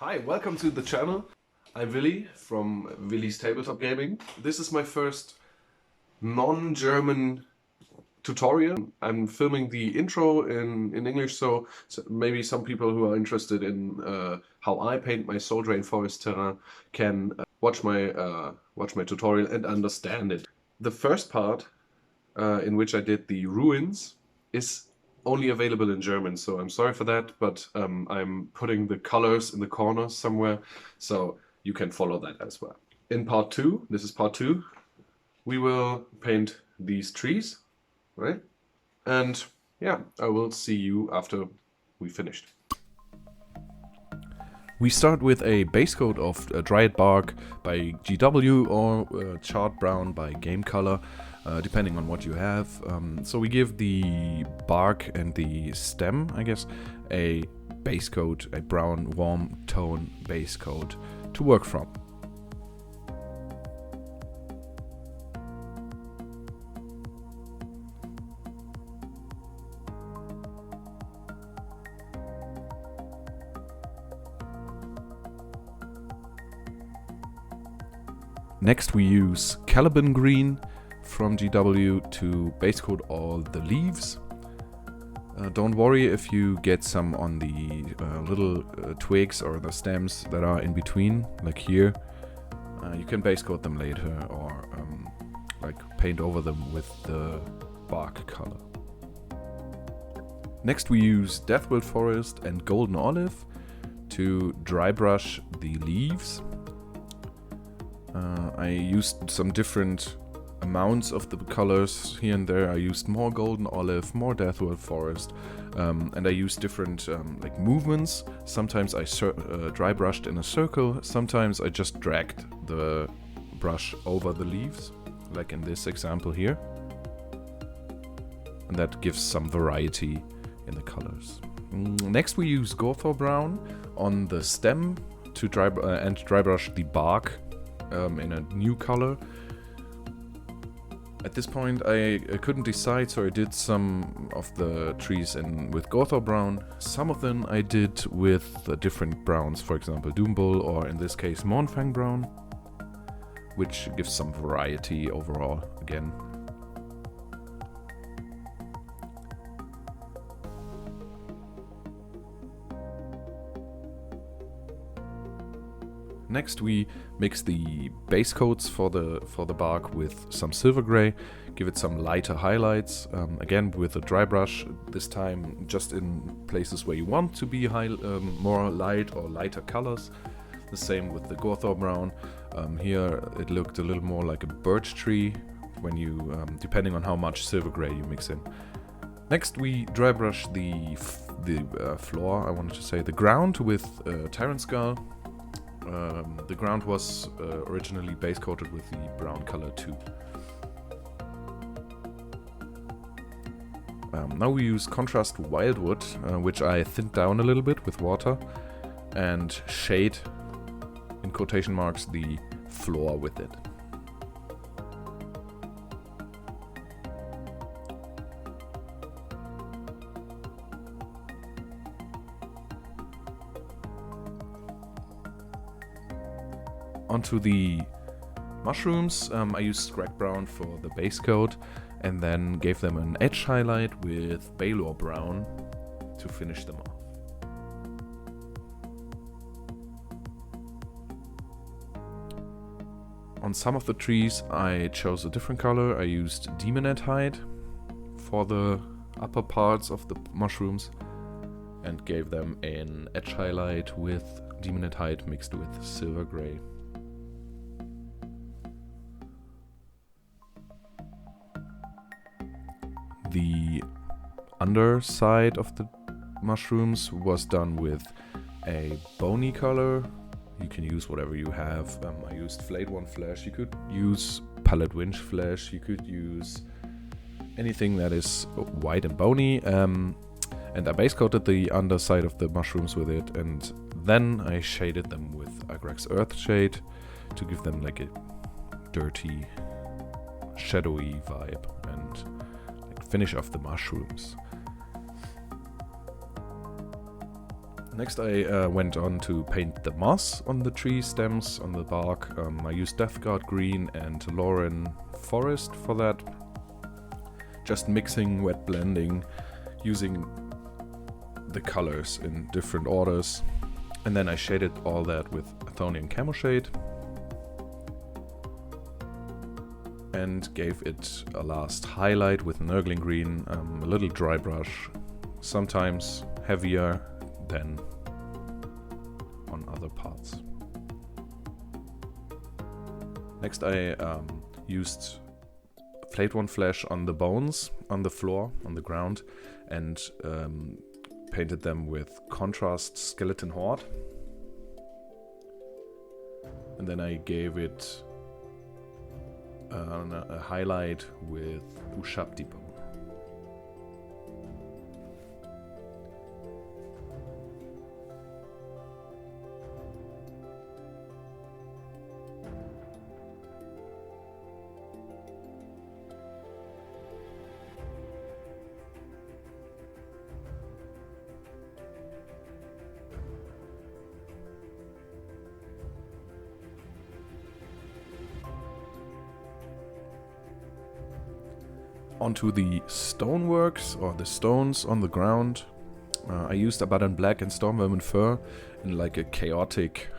Hi, welcome to the channel. I'm Willy from Willy's Tabletop Gaming. This is my first non-German tutorial. I'm filming the intro in English, so maybe some people who are interested in how I paint my Souldrain Forest Terrain can watch my tutorial and understand it. The first part, in which I did the ruins, is only available in German, so I'm sorry for that, but I'm putting the colors in the corners somewhere, so you can follow that as well. In part 2, this is part 2, we will paint these trees, right? And yeah, I will see you after we finished. We start with a base coat of Dryad bark by GW or Charred Brown by Game Color, depending on what you have. So we give the bark and the stem, I guess, a base coat, a brown warm tone base coat to work from. Next we use Caliban Green from GW to base coat all the leaves. Don't worry if you get some on the little twigs or the stems that are in between, like here. You can base coat them later or like paint over them with the bark color. Next we use Deathwild Forest and Golden Olive to dry brush the leaves. I used some different amounts of the colors here and there. I used more Golden Olive, more Deathwild Forest, and I used different like movements. Sometimes I dry brushed in a circle, sometimes I just dragged the brush over the leaves, like in this example here. And that gives some variety in the colors. Next we use Gorthor Brown on the stem to dry brush the bark in a new color. At this point I couldn't decide, so I did some of the trees with Gorthor Brown. Some of them I did with different browns, for example Doombull, or in this case Mournfang Brown, which gives some variety overall again. Next we mix the base coats for the bark with some silver gray, give it some lighter highlights, again with a dry brush, this time just in places where you want to be more light or lighter colors. The same with the Gorthor Brown. Here it looked a little more like a birch tree when you, depending on how much silver gray you mix in. Next we dry brush the floor, I wanted to say the ground, with Tyrant Skull. The ground was originally base coated with the brown color too. Now we use contrast Wyldwood, which I thinned down a little bit with water, and shade, in quotation marks, the floor with it. Onto the mushrooms, I used Skrag Brown for the base coat and then gave them an edge highlight with Balor Brown to finish them off. On some of the trees I chose a different color. I used Daemonette Hide for the upper parts of the mushrooms and gave them an edge highlight with Daemonette Hide mixed with silver gray. The underside of the mushrooms was done with a bony color. You can use whatever you have. I used Flayed One Flesh. You could use Palette Winch Flesh. You could use anything that is white and bony. And I base coated the underside of the mushrooms with it, and then I shaded them with Agrax Earthshade to give them like a dirty, shadowy vibe and finish off the mushrooms. Next I went on to paint the moss on the tree stems, on the bark. I used Deathguard Green and Loren Forest for that. Just mixing, wet blending, using the colors in different orders. And then I shaded all that with Athonian Camoshade. And gave it a last highlight with Nurgling Green, a little dry brush, sometimes heavier than on other parts. Next I used Flayed One Flesh on the bones, on the floor, on the ground, and painted them with contrast Skeleton Horde. And then I gave it a highlight with Ushabti Bone. Onto the stoneworks, or the stones on the ground. I used Abaddon Black and Stormvermin Fur in like a chaotic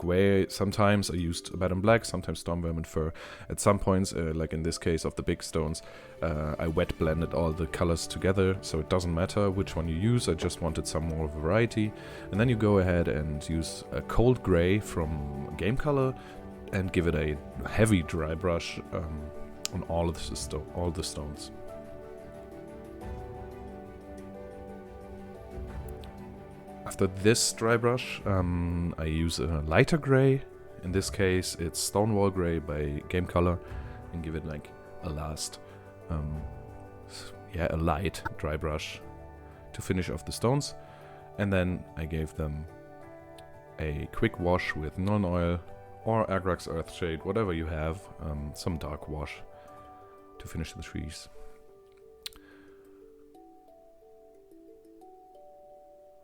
way. Sometimes I used Abaddon Black, sometimes Stormvermin Fur. At some points, like in this case of the big stones, I wet blended all the colors together, so it doesn't matter which one you use. I just wanted some more variety. And then you go ahead and use a cold gray from Game Color and give it a heavy dry brush on all of the stones. After this dry brush, I use a lighter gray. In this case, it's Stonewall Grey by Game Color, and give it like a last, a light dry brush to finish off the stones. And then I gave them a quick wash with Nuln Oil or Agrax Earthshade, whatever you have, some dark wash to finish the trees.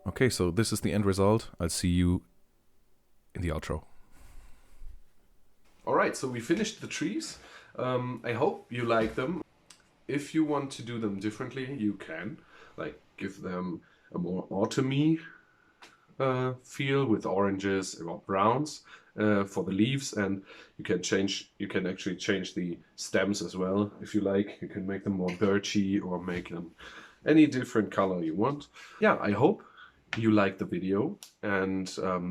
Okay, so this is the end result. I'll see you in the outro. Alright, so we finished the trees. I hope you like them. If you want to do them differently, you can. Like, give them a more autumny feel with oranges or browns for the leaves, and you can actually change the stems as well if you like. You can make them more birchy or make them any different color you want. Yeah, I hope you liked the video, and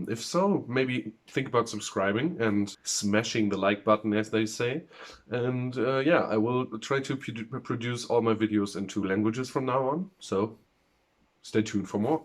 if so, maybe think about subscribing and smashing the like button, as they say. And yeah, I will try to produce all my videos in 2 languages from now on, so stay tuned for more.